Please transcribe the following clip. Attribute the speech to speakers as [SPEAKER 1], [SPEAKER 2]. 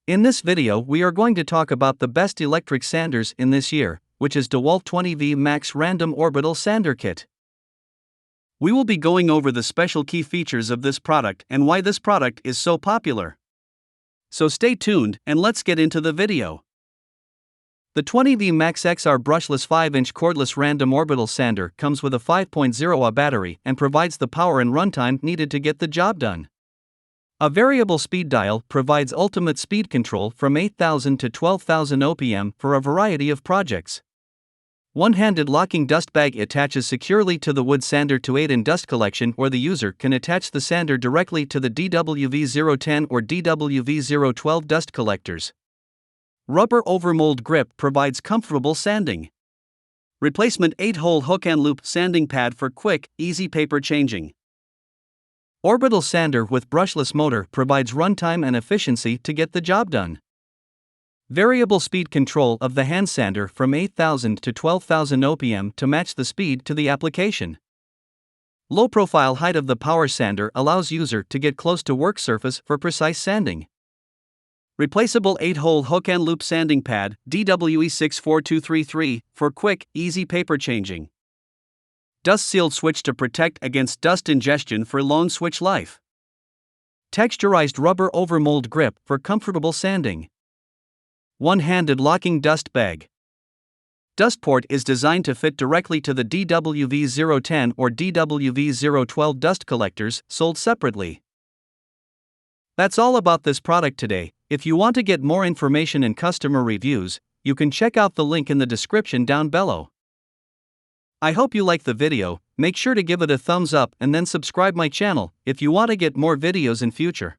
[SPEAKER 1] In this video we are going to talk about the best electric sanders in this year, which is DEWALT 20V Max Random Orbital Sander Kit. We will be going over the special key features of this product and why this product is so popular. So stay tuned and let's get into the video. The 20V Max XR brushless 5-inch cordless random orbital sander comes with a 5.0Ah battery and provides the power and runtime needed to get the job done. A variable speed dial provides ultimate speed control from 8,000 to 12,000 OPM for a variety of projects. One-handed locking dust bag attaches securely to the wood sander to aid in dust collection, or the user can attach the sander directly to the DWV-010 or DWV-012 dust collectors. Rubber overmold grip provides comfortable sanding. Replacement 8-hole hook and loop sanding pad for quick, easy paper changing. Orbital sander with brushless motor provides runtime and efficiency to get the job done. Variable speed control of the hand sander from 8,000 to 12,000 OPM to match the speed to the application. Low profile height of the power sander allows user to get close to work surface for precise sanding. Replaceable 8-hole hook and loop sanding pad, DWE64233, for quick, easy paper changing. Dust-sealed switch to protect against dust ingestion for long switch life. Texturized rubber overmold grip for comfortable sanding. One-handed locking dust bag. Dust port is designed to fit directly to the DWV-010 or DWV-012 dust collectors, sold separately. That's all about this product today. If you want to get more information and customer reviews, you can check out the link in the description down below. I hope you like the video. Make sure to give it a thumbs up and then subscribe my channel if you want to get more videos in future.